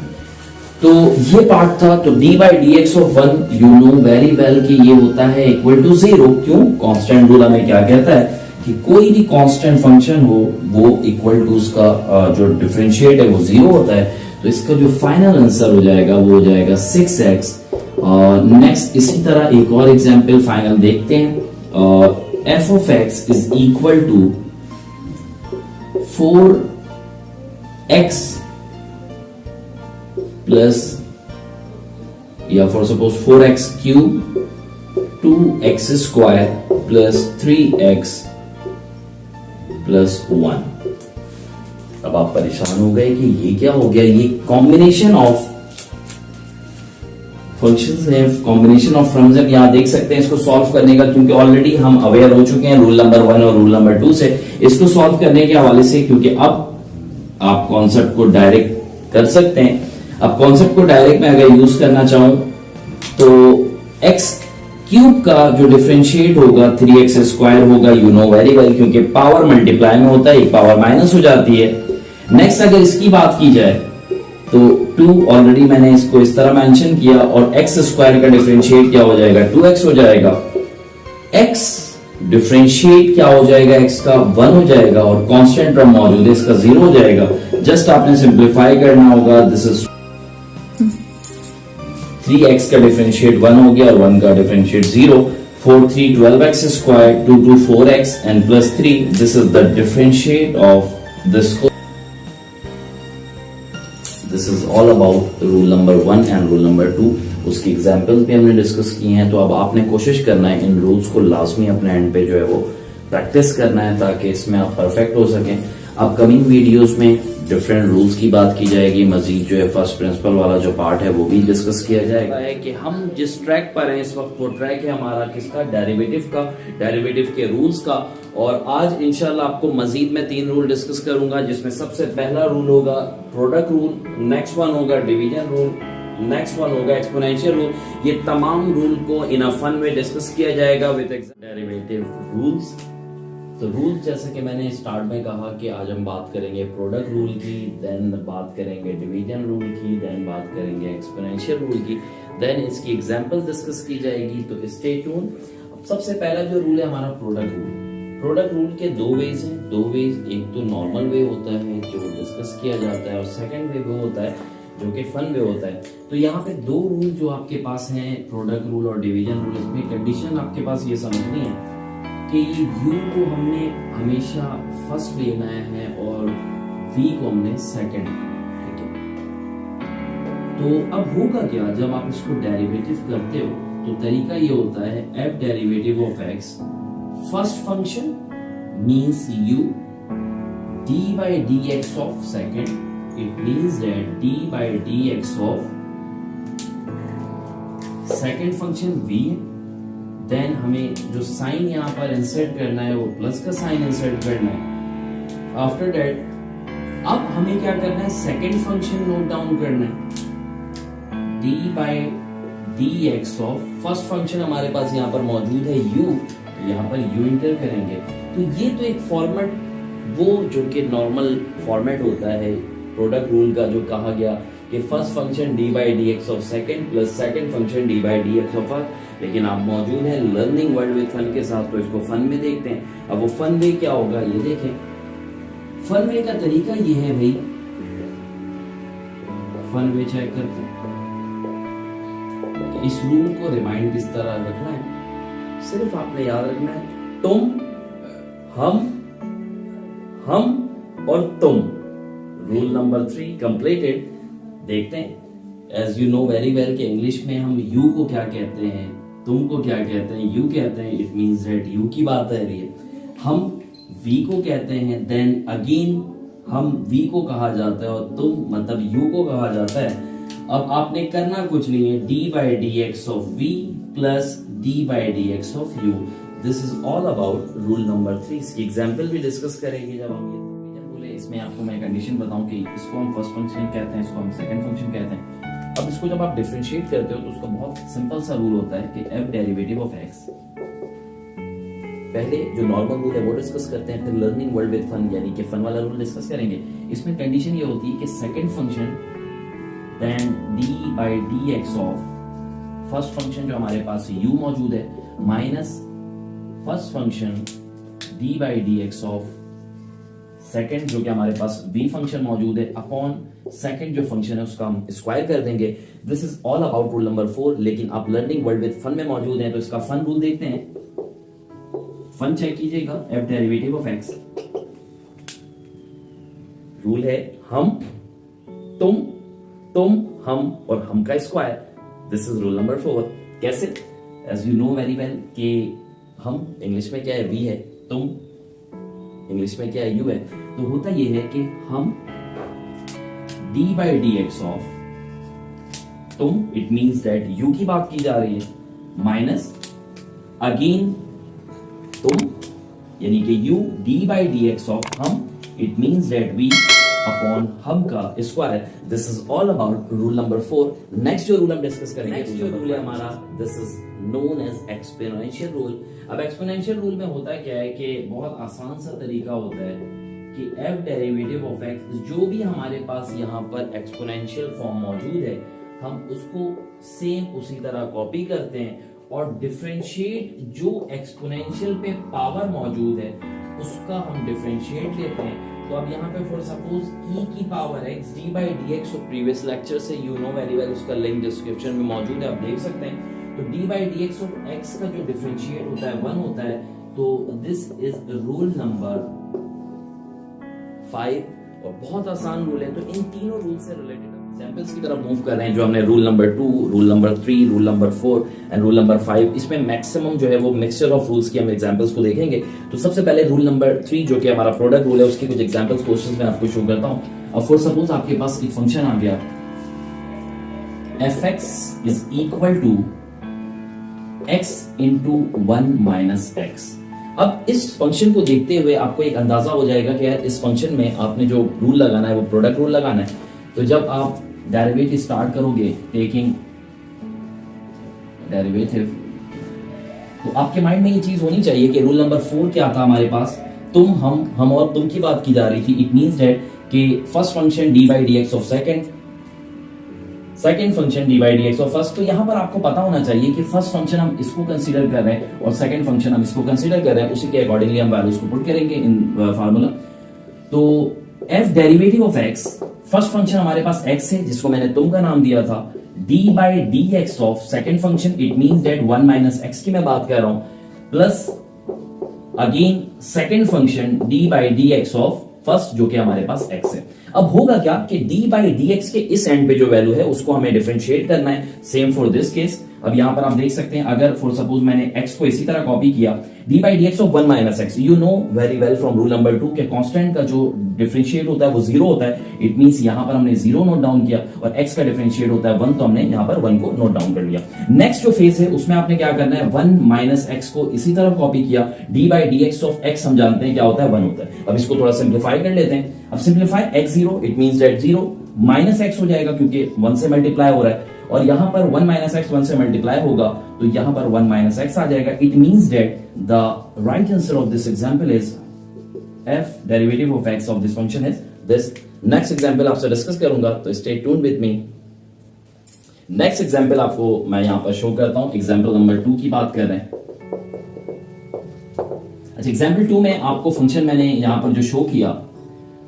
तो ये पार्ट था। तो d by D x of 1 you know very well कि ये होता है इक्वल टू 0। क्यों? कांस्टेंट रूल हमें क्या कहता है कि कोई भी कांस्टेंट फंक्शन हो वो इक्वल टू उसका जो डिफरेंशिएट है वो 0 होता है। तो इसका जो फाइनल आंसर हो जाएगा वो हो जाएगा 6x। नेक्स्ट इसी तरह एक और एग्जांपल फाइनल देखते हैं। f of x is equal to 4x plus, या for suppose 4x cube 2x square plus 3x plus 1। अब आप परेशान हो गए कि ये क्या हो गया, ये कॉम्बिनेशन ऑफ फंक्शंस है, कॉम्बिनेशन ऑफ फ्रॉम्स है। यहां देख सकते हैं इसको सॉल्व करने का, क्योंकि ऑलरेडी हम अवेयर हो चुके हैं रूल नंबर 1 और रूल नंबर 2 से, इसको सॉल्व करने के हवाले से, क्योंकि अब आप कॉन्सेप्ट को डायरेक्ट कर सकते हैं। अब कॉन्सेप्ट को डायरेक्ट में अगर यूज करना चाहूं तो x क्यूब का जो डिफरेंशिएट होगा 3x स्क्वायर होगा, यू नो वेरी वेल, क्योंकि पावर मल्टीप्लाई में होता है, एक पावर माइनस हो जाती है। नेक्स्ट अगर इसकी बात की जाए तो 2 ऑलरेडी मैंने इसको इस तरह मेंशन किया, और x स्क्वायर का डिफरेंशिएट क्या हो जाएगा, 2x हो जाएगा। x डिफरेंशिएट क्या हो जाएगा, x का 1 हो जाएगा, और कांस्टेंट टर्म मौजूद है इसका 0 हो जाएगा। जस्ट आपने सिंप्लीफाई करना होगा। दिस इज 3x का डिफरेंशिएट 1 हो गया और 1 का differentiate 0। 4 3 12x square 2 2 4x and plus 3. This is the differentiate of this whole. This is all about rule number 1 and rule number 2. उसकी एग्जाम्पल्स भी हमने डिस्कस किए हैं। तो अब आपने कोशिश करना है इन रूल्स को लाजमी अपने एंड पे जो है वो प्रैक्टिस करना है, ताकि इसमें आप परफेक्ट हो सकें। अपकमिंग वीडियोस में डिफरेंट रूल्स की बात की जाएगी, मजीद जो है फर्स्ट प्रिंसिपल वाला जो पार्ट है वो भी डिस्कस किया जाएगा। है कि हम जिस ट्रैक पर हैं इस वक्त वो ट्रैक है हमारा किसका, डेरिवेटिव का, डेरिवेटिव के रूल्स का। और आज इंशाल्लाह आपको मजीद में 3 रूल डिस्कस करूंगा, जिसमें सबसे पहला रूल होगा प्रोडक्ट रूल, नेक्स्ट वन होगा डिवीजन रूल, नेक्स्ट वन होगा एक्सपोनेंशियल रूल। ये तमाम रूल को इन अ फन वे डिस्कस किया जाएगा विद डेरिवेटिव रूल्स। तो रूल जैसे कि मैंने स्टार्ट में कहा कि आज हम बात करेंगे प्रोडक्ट रूल की, देन बात करेंगे डिवीजन रूल की, देन बात करेंगे एक्सपोनेंशियल रूल की, देन इसकी एग्जांपल डिस्कस की जाएगी। तो स्टे ट्यून। सबसे पहला जो रूल है हमारा प्रोडक्ट रूल। प्रोडक्ट रूल के दो वेज हैं, दो वेज, एक तो नॉर्मल वे होता है जो डिस्कस किया जाता है और सेकंड वे वो होता है जो कि फन वे होता है। तो यहाँ पे दो रूल जो आपके पास हैं, प्रोडक्ट रूल और डिवीजन रूल, इसमें कंडीशन आपके पास ये समझनी है कि यू को हमने हमेशा फर्स्ट लेना है और वी को हमने सेकंड, ठीक है। तो अब होगा क्या जब आप इसको डेरिवेटिव करते हो, तो तरीका ये होता है F derivative of x first function means u d by dx of second, it means that d by dx of second function v है। देन हमें जो साइन यहाँ पर इंसर्ट करना है वो प्लस का साइन इंसर्ट करना है। आफ्टर दैट अब हमें क्या करना है, सेकंड फंक्शन नोट डाउन करना है, d by dx of first function हमारे पास यहाँ पर मौजूद है u, यहाँ पर u इंटर करेंगे। तो ये तो एक फॉर्मेट वो जो कि नॉर्मल फॉर्मेट होता है प्रोडक्ट रूल का, जो कहा गया कि first function d by dx of second plus second function d by dx of first. लेकिन आप मौजूद हैं लर्निंग वर्ड विद फन के साथ, तो इसको फन में देखते हैं। अब वो फन वे क्या होगा ये देखें। फन वे का तरीका ये है भाई, फन वे चेक करते हैं। इस रूल को रिमाइंड किस तरह रखना है, सिर्फ आपने याद रखना है तुम, हम और तुम। Rule number 3 completed. देखते हैं, as you know very well कि इंग्लिश में हम यू को क्या कहते हैं, तुम को क्या कहते हैं, यू कहते हैं, इट मींस दैट यू की बात है ये। हम वी को कहते हैं, देन अगेन हम वी को कहा जाता है और तुम मतलब यू को कहा जाता है। अब आपने करना कुछ नहीं है, d by dx of v plus d by dx of u, this is all about rule number 3। इसकी एग्जाम्पल भी डिस्कस करेंगे जब हम ये बोले। इसमें आपको मैं कंडीशन बताऊं कि इसको हम फर्स्ट फंक्शन कहते हैं, इसको हम सेकंड फंक्शन कहते हैं। अब इसको जब आप डिफरेंशिएट करते हो तो उसका बहुत सिंपल सा रूल होता है कि f डेरिवेटिव ऑफ x, पहले जो नॉर्मल रूल है वो डिस्कस करते हैं, फिर लर्निंग वर्ड विद फन यानी कि फन वाला रूल डिस्कस करेंगे। इसमें कंडीशन ये होती है कि second function then d by dx of first function जो हमारे पास u मौजूद है minus first function d by dx of second जो कि हमारे पास v फंक्शन मौजूद है अपॉन सेकंड जो फंक्शन है उसका हम स्क्वायर कर देंगे। This is all about rule number 4। लेकिन आप लर्निंग वर्ड विद फन में मौजूद हैं तो इसका फन रूल देखते हैं। फन चेक कीजिएगा, f derivative of x rule है हम, तुम, हम और हम का square. This is rule number 4। कैसे? As you know very well कि हम इंग्लिश में क्या है, वी है, तुम इंग्लिश में क्या है, यू है। तो होता ये है कि हम d by dx ऑफ तुम, इट मींस दैट यू की बात की जा रही है, माइनस अगेन तुम यानी कि u d by dx of हम, it means that we upon हम का square. This is all about rule number 4। Next जो रूल हम डिस्कस करेंगे, नेक्स्ट जो रूल है हमारा, this is known as exponential rule. अब एक्सपोनेंशियल रूल में होता क्या है कि बहुत आसान सा तरीका होता है कि f डेरिवेटिव ऑफ x, जो भी हमारे पास यहाँ पर एक्सपोनेंशियल फॉर्म मौजूद है, हम उसको सेम उसी तरह कॉपी करते हैं और डिफरेंशिएट जो एक्सपोनेंशियल पे पावर मौजूद है उसका हम डिफरेंशिएट लेते हैं। तो अब यहाँ पे फॉर सपोज e की power x d by dx, previous lecture से यू नो वेरी वेल, उसका लिंक डिस्क्रिप्शन में मौजूद है, आप देख सकते हैं। तो d by dx of x का जो डिफरेंशिएट होता है 1 होता है। तो दिस इज रूल नंबर 5 और बहुत आसान रूल है। तो इन तीनों रूल से रिलेटेड एग्जांपल्स की तरफ मूव कर रहे हैं, जो हमने rule number 2, rule number 3, rule number 4 and rule number 5, इसमें मैक्सिमम जो है वो मिक्सचर ऑफ रूल्स की हम एग्जांपल्स को देखेंगे। तो सबसे पहले रूल नंबर 3 जो कि हमारा प्रोडक्ट रूल है, उसके कुछ एग्जांपल्स क्वेश्चंस में आपको शो करता हूं। अब फॉर सपोज आपके पास एक फंक्शन आ गया fx is equal to x into 1 minus x। अब इस फंक्शन को देखते हुए आपको एक अंदाजा हो जाएगा कि यार इस फंक्शन में आपने जो रूल लगाना है वो प्रोडक्ट रूल लगाना है। तो जब आप डेरिवेटिव स्टार्ट करोगे टेकिंग डेरिवेटिव, तो आपके माइंड में ये चीज होनी चाहिए कि रूल नंबर 4 क्या था हमारे पास, तुम, हम और तुम की बात की जा रही थी। इट मींस दैट कि first function d by dx of second function D by D x of first. तो यहां पर आपको पता होना चाहिए कि फर्स्ट फंक्शन हम इसको कंसीडर कर रहे हैं और सेकंड फंक्शन हम इसको कंसीडर कर रहे हैं, उसी के अकॉर्डिंगली हम वैल्यूज को पुट करेंगे इन फार्मूला। तो f derivative of x, first function हमारे पास x है जिसको मैंने तुम का नाम दिया था, d by D x of second function, it means that 1 minus x की मैं बात कर रहा हूं, plus again second function d by D x of first जो कि हमारे पास x है। अब होगा क्या कि d बाई डी एक्स के इस एंड पे जो वैल्यू है उसको हमें डिफरेंशिएट करना है, सेम फॉर दिस केस। अब यहां पर आप देख सकते हैं, अगर फॉर सपोज मैंने x को इसी तरह कॉपी किया, d by D x of 1 minus x, you know very well from rule number 2 के कांस्टेंट का जो डिफरेंशिएट होता है वो 0 होता है। इट मींस यहां पर हमने 0 नोट डाउन किया और x का डिफरेंशिएट होता है 1, तो हमने यहां पर 1 को नोट डाउन कर लिया। नेक्स्ट जो फेज है उसमें आपने क्या करना है, 1 माइनस एक्स को इसी तरह कॉपी किया, d by D x of x हम जानते हैं क्या होता है, 1 होता है। अब इसको थोड़ा सिंप्लीफाई कर लेते हैं। अब simplify x0, it means that 0 minus x हो जाएगा क्योंकि 1 से मल्टीप्लाई हो रहा है, और यहां पर 1 माइनस एक्स 1 से मल्टीप्लाई होगा तो यहां पर 1 माइनस एक्स आ जाएगा। It means that the right answer of this example is f derivative of x of this function is this. Next example आपसे डिस्कस करूंगा, तो stay tuned with me. Next example आपको मैं यहां पर शो करता हूं, एग्जांपल नंबर 2 की बात कर रहे हैं। अच्छा, एग्जांपल 2 में आपको फंक्शन मैंने यहां पर जो शो किया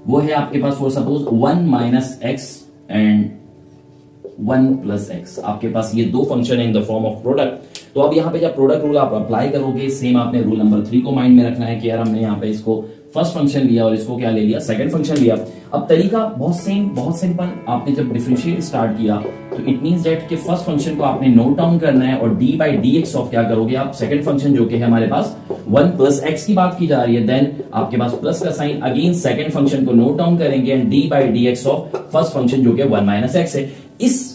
वो है आपके पास for suppose 1 minus x and 1 plus x. आपके पास ये दो फंक्शन है in the form of product. तो अब यहाँ पे जब प्रोडक्ट रूल आप अप्लाई करोगे, सेम आपने रूल नंबर 3 को माइंड में रखना है कि यार हमने यहाँ पे इसको फर्स्ट फंक्शन लिया और इसको क्या ले लिया, सेकंड फंक्शन लिया। अब तरीका बहुत सेम, बहुत सिंपल। आपने जब डिफरेंशिएट स्टार्ट किया तो इट मींस दैट कि फर्स्ट फंक्शन को आपने नोट डाउन करना है और d by D x of क्या करोगे आप, सेकंड फंक्शन जो कि है हमारे पास 1 प्लस एक्स की बात की जा रही है, देन आपके पास प्लस का साइन, अगेन सेकंड फंक्शन को नोट डाउन करेंगे and d by D x of first function जो कि 1 माइनस एक्स है। इस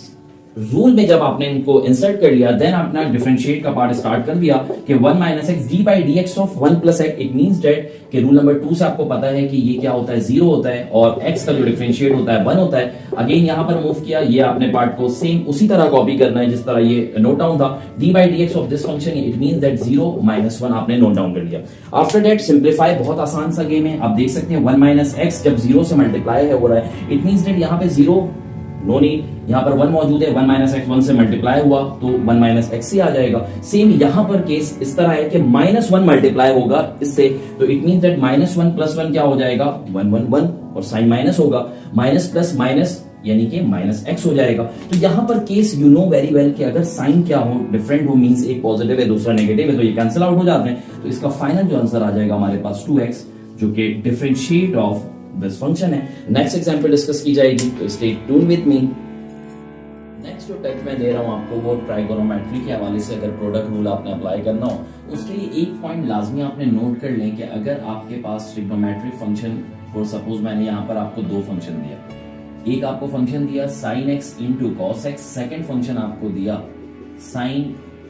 रूल में जब आपने इनको इंसर्ट कर लिया, देन आपने डिफरेंशिएट का पार्ट स्टार्ट कर दिया कि 1 minus x D by D x of 1 plus x. It means that कि रूल नंबर 2 से आपको पता है कि ये क्या होता है, 0 होता है और x का जो डिफरेंशिएट होता है 1 होता है। अगेन यहां पर मूव किया, ये आपने पार्ट को सेम उसी तरह कॉपी करना है जिस तरह ये नोट डाउन था, d by D x of this function, it means that 0 minus 1 आपने नोट डाउन कर लिया। आफ्टर दैट सिंप्लीफाई, बहुत आसान सा गेम है। आप देख सकते हैं 1 माइनस एक्स जब 0 से मल्टीप्लाई है हो रहा है, इट मींस दैट यहां पे 0 नो नीड, यहां पर 1 मौजूद है, 1 माइनस एक्स 1 से मल्टीप्लाई हुआ तो 1 माइनस एक्स ही आ जाएगा। सेम यहां पर केस इस तरह है कि माइनस 1 मल्टीप्लाई होगा इससे, तो it means that minus 1 plus 1 क्या हो जाएगा, 1 1 1, और साइन माइनस होगा, माइनस प्लस माइनस यानी कि माइनस एक्स हो जाएगा। तो यहां पर case you know very well कि अगर साइन क्या हो, डिफरेंट हो, मींस एक पॉजिटिव है दूसरा नेगेटिव है, तो ये कैंसिल आउट हो जाते हैं। तो इसका फाइनल जो आंसर आ जाएगा हमारे पास 2x, जो कि डिफरेंशिएट ऑफ दिस फंक्शन है। नेक्स्ट एग्जांपल डिस्कस की जाएगी, तो stay tune with me. Next जो टेक्स्ट मैं दे रहा हूं आपको वो ट्राइगोनोमेट्री के हवाले से अगर प्रोडक्ट रूल आपने अप्लाई करना हो, उसके लिए एक पॉइंट लाजमी आपने नोट कर लें कि अगर आपके पास ट्रिग्नोमेट्रिक फंक्शन, फॉर सपोज मैंने यहां पर आपको दो फंक्शन दिया, एक आपको फंक्शन दिया sin x into cos x, second function आपको दिया sin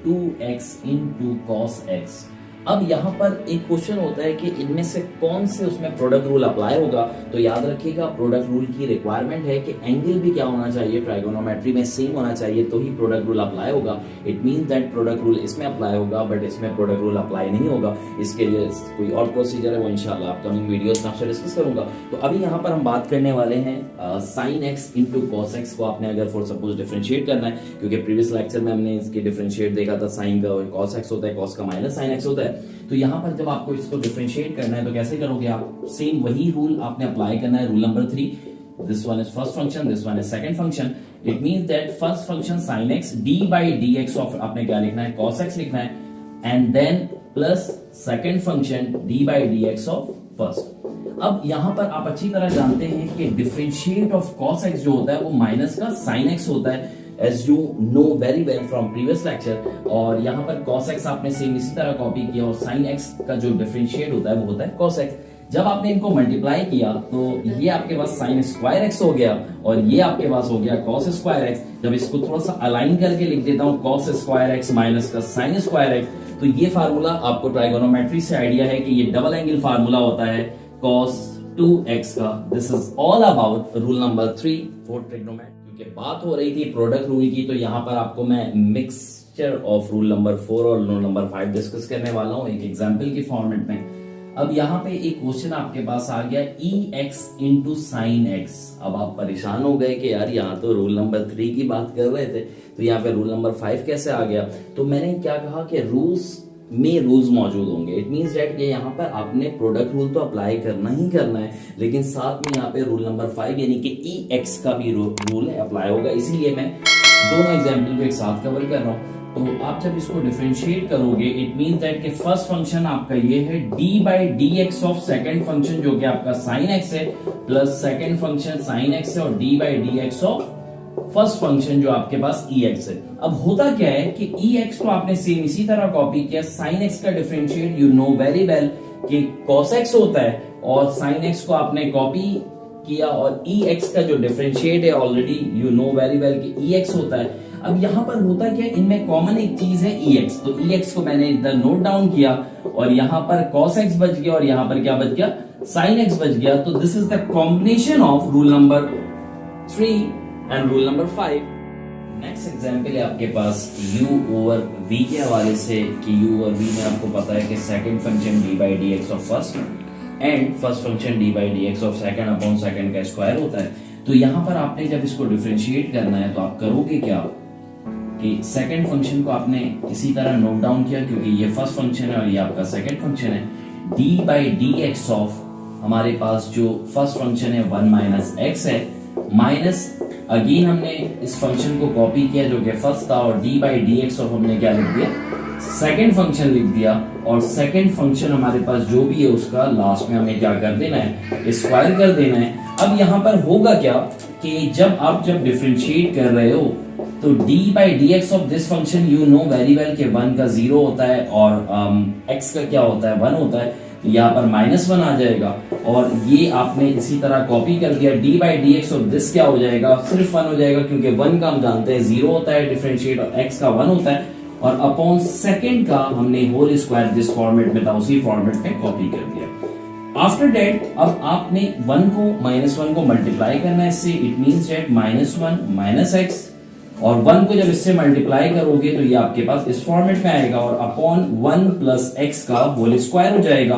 2x into cos x. अब यहां पर एक क्वेश्चन होता है कि इनमें से कौन से उसमें प्रोडक्ट रूल अप्लाई होगा। तो याद रखिएगा प्रोडक्ट रूल की रिक्वायरमेंट है कि एंगल भी क्या होना चाहिए, ट्राइगोनोमेट्री में सेम होना चाहिए, तो ही प्रोडक्ट रूल अप्लाई होगा। It means that product rule इसमें अप्लाई होगा बट इसमें प्रोडक्ट रूल अप्लाई नहीं होगा। इसके लिए कोई और प्रोसीजर है, वो इंशाल्लाह अपकमिंग वीडियोस में आपसे डिस्कस करूंगा। तो अभी यहाँ पर हम बात करने वाले हैं sine x into cos x को आपने अगर फॉर सपोज डिफरेंशिएट करना है, क्योंकि प्रीवियस लेक्चर में हमने इसके डिफरेंशिएट देखा था, साइन का कॉस एक्स होता है, कॉस का माइनस साइन एक्स होता है। तो यहां पर जब आपको इसको डिफरेंशिएट करना है तो कैसे करोगे आप, सेम वही रूल आपने अप्लाई करना है, rule number 3। This one is first function, this one is second function. It means that first function sin x d by D x of आपने क्या लिखना है, cos x लिखना है, and then plus second function d by D x of first. अब यहां पर आप अच्छी तरह जानते हैं कि डिफरेंशिएट ऑफ cos x जो होता है वो माइनस का sin x होता है, as you know very well from previous lecture। और यहाँ पर cos x आपने सेम इसी तरह कॉपी किया और sin x का जो डिफरेंशिएट होता है वो होता है cos x। जब आपने इनको मल्टीप्लाई किया तो ये आपके पास sin स्क्वायर x हो गया और ये आपके पास हो गया cos स्क्वायर x। जब इसको थोड़ा सा अलाइन करके लिख देता हूँ cos स्क्वायर x माइनस का sin स्क्वायर x, तो ये फार्मूला आपको ट्राइगोनोमेट्री से आइडिया है कि ये डबल एंगल फार्मूला होता है cos 2x का। This is all about rule number 3 for trigonometry. क्योंकि बात हो रही थी प्रोडक्ट रूल की, तो यहाँ पर आपको मैं मिक्सचर ऑफ रूल नंबर 4 और रूल नंबर 5 डिस्कस करने वाला हूँ एक एग्जाम्पल के फॉर्मेट में। अब यहाँ पे एक क्वेश्चन आपके पास आ गया EX इंटू साइन एक्स। अब आप परेशान हो गए कि यार यहाँ तो रूल नंबर 3 की बात कर रहे थे, तो यहाँ पे रूल नंबर 5 कैसे आ गया। तो मैंने क्या कहा कि रूल्स मौजूद होंगे। इट मीन्स दैट कि यहाँ पर आपने प्रोडक्ट रूल तो अप्लाई करना ही करना है, लेकिन साथ में यहाँ पे रूल नंबर 5 यानी कि EX का भी रूल अप्लाई होगा। इसीलिए मैं दोनों एग्जाम्पल को एक साथ कवर कर रहा हूँ। तो आप जब इसको डिफरेंशिएट करोगे, इट मीन्स दैट कि फर्स्ट फंक्शन आपका ये है d by D x of second function जो कि आपका साइन एक्स है, plus second function sine x है, और d by D x of first function जो आपके पास EX है। अब होता क्या है कि EX को आपने सेम इसी तरह कॉपी किया, साइन एक्स का differentiate you know very well कि cos x होता है, और साइन एक्स को आपने कॉपी किया, और EX का जो डिफरेंशिएट है already you know very well कि EX होता है। अब यहाँ पर होता क्या है, इनमें कॉमन एक चीज है EX, तो EX को मैंने इधर नोट डाउन किया, और यहाँ पर cos x बच गया, और यहाँ पर क्या बच गया, sin x बच गया। तो this is the combination of rule number 3 and rule number 5। Next example है आपके पास u ओवर v के हवाले से कि u ओवर v में आपको पता है कि second function d by D x of first and first function d by D x of second upon second का स्क्वायर होता है। तो यहाँ पर आपने जब इसको डिफरेंशिएट करना है तो आप करोगे क्या कि सेकंड फंक्शन को आपने इसी तरह नोट डाउन किया, क्योंकि ये फर्स्ट फंक्शन है और ये आपका सेकंड फंक्शन है। d by D x of हमारे पास जो फर्स्ट फंक्शन है 1 माइनस एक्स है, माइनस अगेन हमने इस फंक्शन को कॉपी किया जो कि फर्स्ट था, और d by D x of हमने क्या लिख दिया, सेकंड फंक्शन लिख दिया, और सेकंड फंक्शन हमारे पास जो भी है उसका लास्ट में हमें क्या कर देना है, स्क्वायर कर देना है। अब यहाँ पर होगा क्या कि जब डिफरेंशिएट कर रहे हो तो d by D x of this function you know very well के 1 का 0 होता है, और x का क्या होता है, 1 होता है, तो यहाँ पर -1 आ जाएगा, और ये आपने इसी तरह कॉपी कर दिया। d by D x of this क्या हो जाएगा, सिर्फ 1 हो जाएगा, क्योंकि 1 का हम जानते हैं 0 होता है डिफरेंशिएट, और x का 1 होता है, और अपॉन सेकंड का हमने होल स्क्वायर जिस फॉर्मेट में था उसी फॉर्मेट में कॉपी कर दिया। आफ्टर दैट अब आपने 1 को -1 को मल्टीप्लाई करना है इससे, it means that -1 minus x, और 1 को जब इससे मल्टीप्लाई करोगे तो ये आपके पास इस फॉर्मेट में आएगा, और अपॉन 1 प्लस एक्स का होल स्क्वायर हो जाएगा।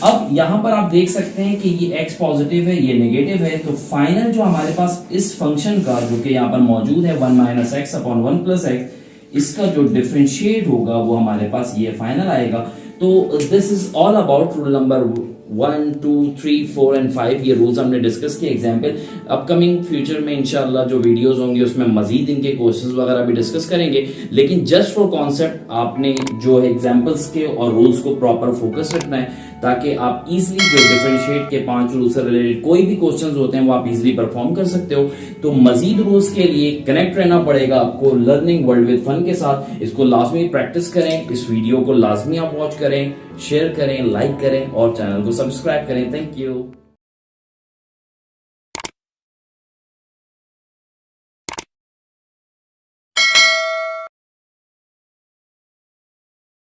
अब यहां पर आप देख सकते हैं कि ये x पॉजिटिव है, ये नेगेटिव है, तो फाइनल जो हमारे पास इस फंक्शन का जो कि यहाँ पर मौजूद है 1 minus x upon 1 plus x, इसका जो डिफरेंशिएट होगा वो हमारे पास ये फाइनल आएगा। तो this is all about rule number 1, 2, 3, 4 and 5। ये रूल्स हमने डिस्कस किए। एग्जाम्पल अपकमिंग फ्यूचर में इंशाल्लाह जो वीडियोस होंगे उसमें मजीद इनके क्वेश्चंस वगैरह भी डिस्कस करेंगे, लेकिन जस्ट फॉर कॉन्सेप्ट आपने जो एग्जाम्पल्स के और रूल्स को प्रॉपर फोकस रखना है, ताकि आप इजीली जो डिफरेंशिएट के 5 रूल से रिलेटेड कोई भी क्वेश्चंस होते हैं वो आप इजीली परफॉर्म कर सकते हो। तो मजीद रूल्स के लिए कनेक्ट रहना पड़ेगा आपको लर्निंग वर्ल्ड विद फन के साथ। इसको लाजमी प्रैक्टिस करें, इस वीडियो को लाजमी आप वॉच करें, शेयर करें, लाइक करें और चैनल को सब्सक्राइब करें। Thank you.